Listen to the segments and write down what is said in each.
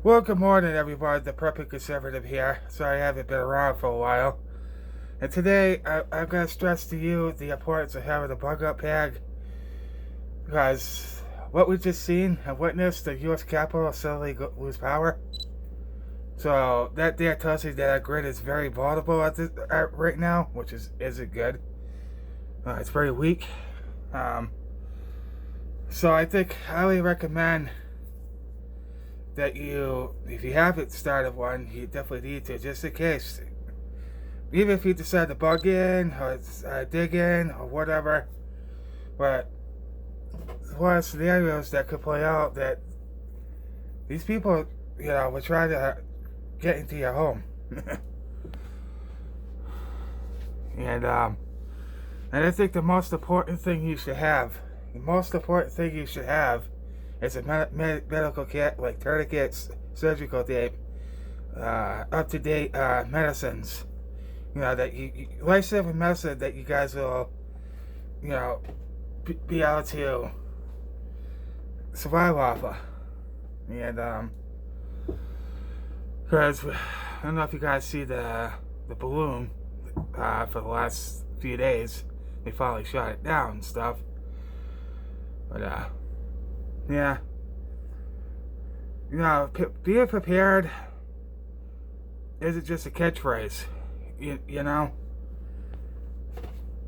Well, good morning, everybody. The Preppy Conservative here. Sorry I haven't been around for a while. And today, I'm going to stress to you the importance of having a bug-out bag. Because what we've just seen and witnessed, the U.S. Capitol suddenly lose power. So that there tells you that our grid is very vulnerable right now, which isn't good. It's very weak. Um, so I think I highly recommend that if you haven't started one, you definitely need to, just in case. Even if you decide to bug in or dig in or whatever. But there's a lot of scenarios that could play out that these people, will try to get into your home. And I think the most important thing you should have is a medical kit, like tourniquets, surgical tape, up-to-date medicines. That life-saving medicine that you guys will, be able to survive off of. And because I don't know if you guys see the balloon for the last few days. They finally shot it down and stuff. But yeah, being prepared isn't just a catchphrase. You know,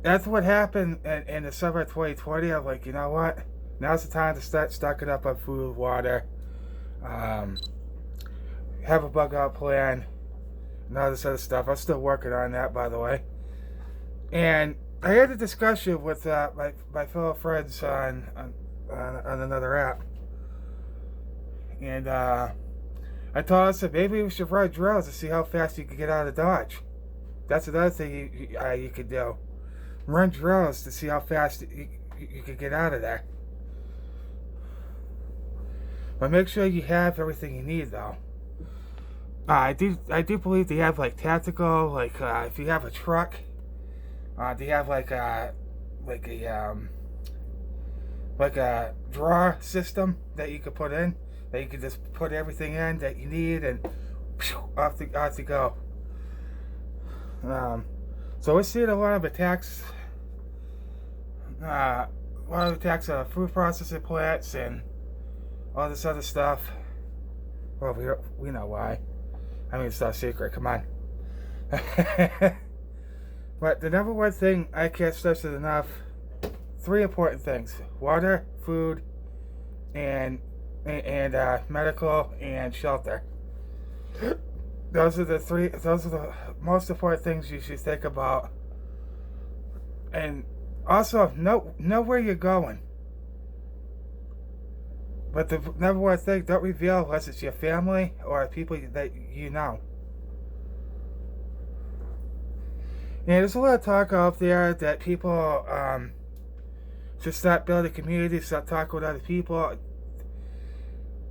that's what happened in the summer of 2020. I'm like, you know what? Now's the time to start stocking up on food, water, have a bug out plan, and all this other stuff. I'm still working on that, by the way. And I had a discussion with my fellow friends on another app. And I told us that maybe we should run drills to see how fast you can get out of Dodge. That's another thing you could do. Run drills to see how fast you can get out of there. But make sure you have everything you need, though. I do believe they have like tactical, like if you have a truck, they have like a drawer system that you could put in, that you could just put everything in that you need and off you go. So we're seeing a lot of attacks on food processing plants and all this other stuff. Well, we know why. I mean, it's not a secret. Come on. But the number one thing I can't stress it enough: 3 important things: water, food, and medical and shelter. Those are the most important things you should think about. And also know where you're going. But the number one thing, don't reveal unless it's your family or people that you know. And there's a lot of talk out there that people should start building communities, start talking with other people.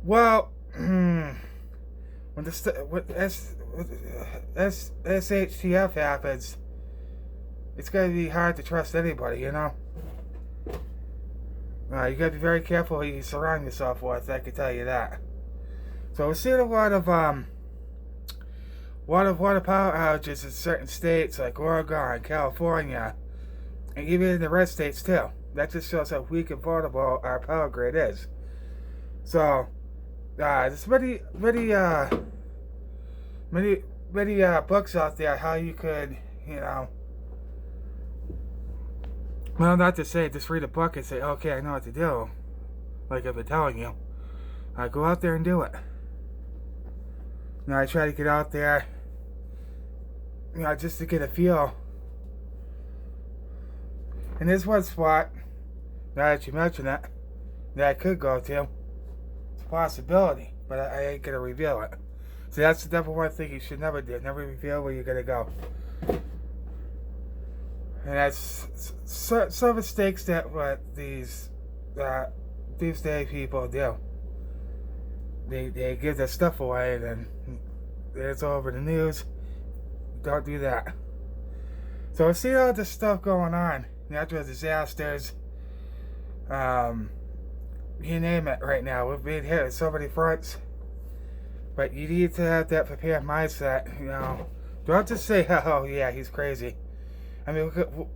Well, when SHTF happens, it's going to be hard to trust anybody, you know? You got to be very careful who you surround yourself with, I can tell you that. So we're seeing a lot of water power outages in certain states like Oregon, California, and even in the red states too. That just shows how weak and vulnerable our power grid is. So there's many books out there how you could, well, not to say just read a book and say, okay, I know what to do, like I've been telling you. Go out there and do it. I try to get out there, just to get a feel. And there's one spot, now that you mention it, that I could go to. It's a possibility, but I ain't going to reveal it. So that's the number one thing you should never do. Never reveal where you're going to go. And that's some mistakes that these day people do. They give their stuff away and then it's all over the news. Don't do that. So we see all this stuff going on. Natural disasters. You name it right now. We're being hit at so many fronts. But you need to have that prepared mindset, you know. Don't just say, oh, yeah, he's crazy. I mean,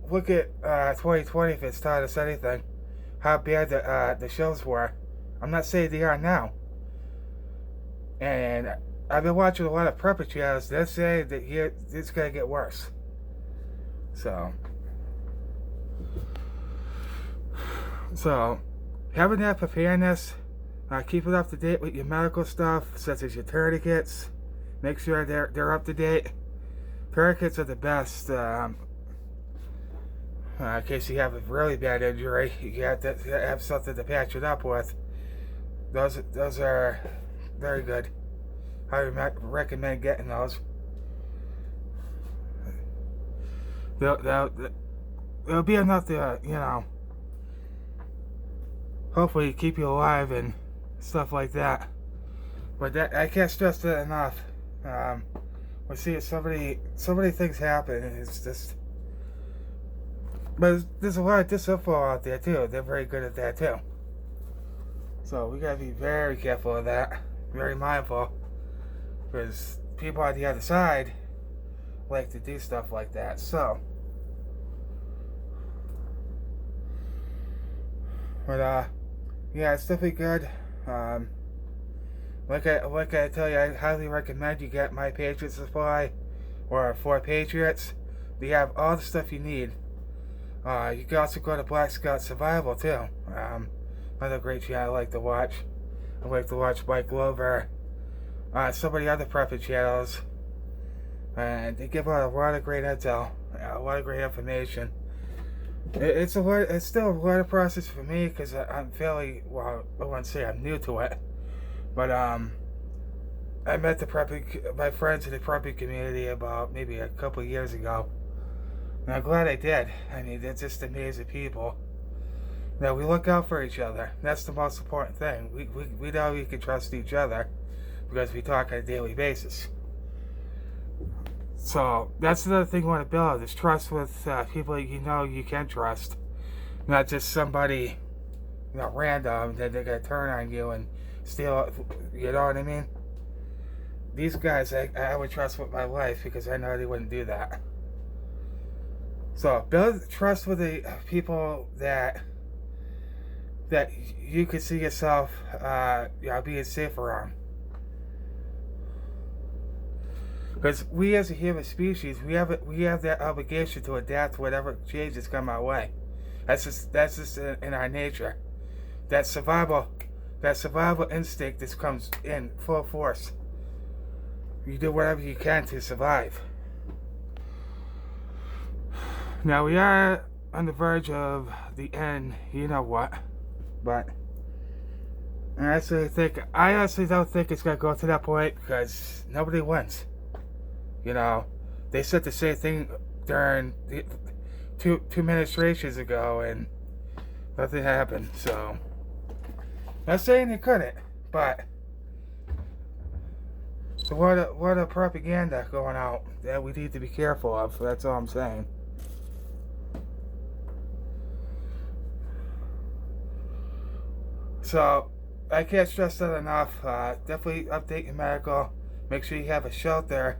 look at 2020 if it's taught us anything. How bad the shows were. I'm not saying they are now. And I've been watching a lot of prepper channels. They're saying that it's going to get worse. So, having that preparedness, keep it up to date with your medical stuff, such as your tourniquets. Make sure they're up to date. Tourniquets are the best. In case you have a really bad injury, you have to have something to patch it up with. Those are very good. I recommend getting those. They'll be enough to, you know, hopefully keep you alive and stuff like that. But I can't stress that enough. We see so many things happen, and it's just. But there's a lot of disinfo out there too. They're very good at that too. So we gotta be very careful of that, very mindful, because people on the other side like to do stuff like that. So, but yeah, it's definitely good. Like I tell you, I highly recommend you get My Patriot Supply or For Patriots. They have all the stuff you need. You can also go to Black Scout Survival too. Another great channel I like to watch. I like to watch Mike Glover. So many other prepper channels. And they give out a lot of great intel. A lot of great information. It's still a learning process for me because I'm fairly, well, I wouldn't say I'm new to it. But I met my friends in the prepping community about maybe a couple of years ago. And I'm glad I did. I mean, they're just amazing people. Now, we look out for each other. That's the most important thing. We know we can trust each other because we talk on a daily basis. So, that's another thing we want to build, is trust with people you know you can trust. Not just somebody, you know, random that they're going to turn on you and steal, you know what I mean? These guys I would trust with my life because I know they wouldn't do that. So build trust with the people that you could see yourself being safe around. Because we as a human species, we have that obligation to adapt to whatever changes come our way. That's just in our nature. That survival instinct just comes in full force. You do whatever you can to survive. Now we are on the verge of the end, you know what, but I honestly don't think it's going to go to that point because nobody wins. You know, they said the same thing during the two administrations ago and nothing happened, so not saying they couldn't, but so what a propaganda going out that we need to be careful of, that's all I'm saying. So, I can't stress that enough. Definitely update your medical. Make sure you have a shelter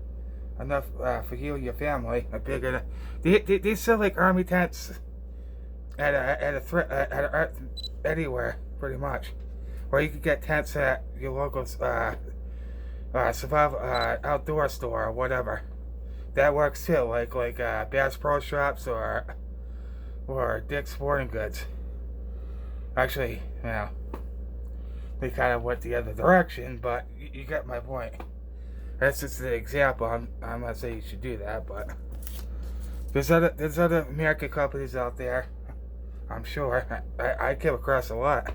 enough for you and your family. A bigger. They sell like army tents anywhere, pretty much. Or you can get tents at your local survival outdoor store or whatever. That works too. Like Bass Pro Shops or Dick's Sporting Goods. Actually, you know, they kind of went the other direction, but you get my point. That's just an example. I'm not saying you should do that, but there's other American companies out there. I'm sure. I came across a lot.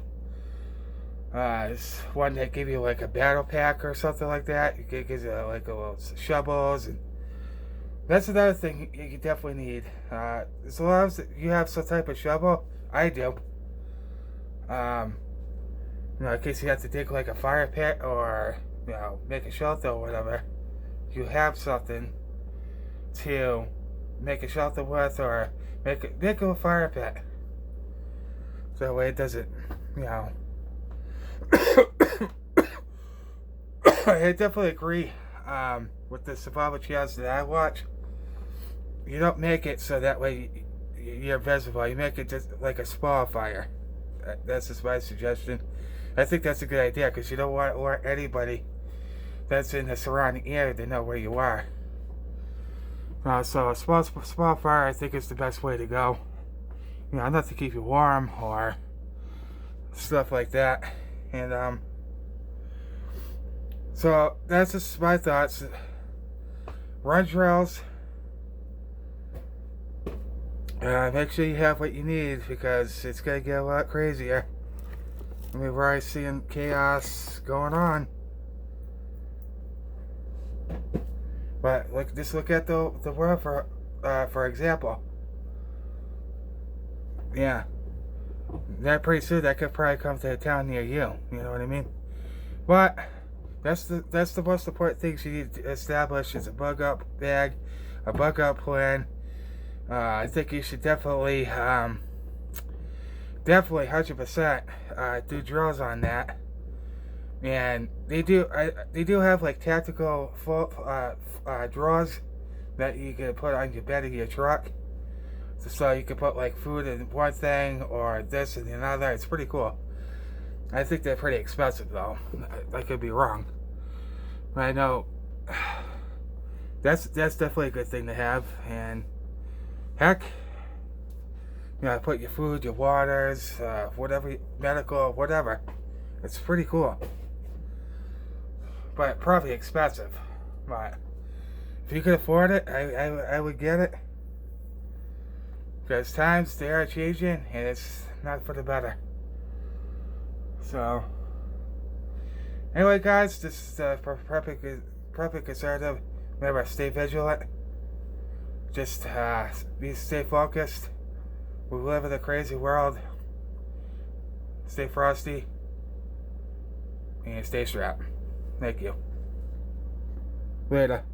It's one that give you like a battle pack or something like that. It gives you like a little shovels, and that's another thing you definitely need. As long as you have some type of shovel, I do. You know, in case you have to dig like a fire pit or, you know, make a shelter or whatever, you have something to make a shelter with or make a fire pit. So that way it doesn't, you know, I definitely agree with the survival channels that I watch. You don't make it so that way you're visible. You make it just like a small fire. That's just my suggestion. I think that's a good idea because you don't want anybody that's in the surrounding area to know where you are. So a small fire, I think, is the best way to go. Enough to keep you warm or stuff like that. And so that's just my thoughts. Run drills. Make sure you have what you need because it's gonna get a lot crazier. I mean, we're already seeing chaos going on. But just look at the world for example. Yeah, that pretty soon that could probably come to a town near you. You know what I mean? But that's the most important things you need to establish is a bug out bag, a bug out plan. I think you should definitely 100% do drills on that. And they do have like tactical drawers that you can put on your bed of your truck. So you can put like food in one thing or this in another. It's pretty cool. I think they're pretty expensive though. I could be wrong. But I know that's definitely a good thing to have. And heck, put your food, your waters, whatever, medical, whatever. It's pretty cool. But probably expensive. But if you could afford it, I would get it. Because times, they are changing, and it's not for the better. So, anyway guys, this is Perfect Conservative. Remember, stay vigilant. Just stay focused. We live in a crazy world. Stay frosty. And stay strapped. Thank you. Later.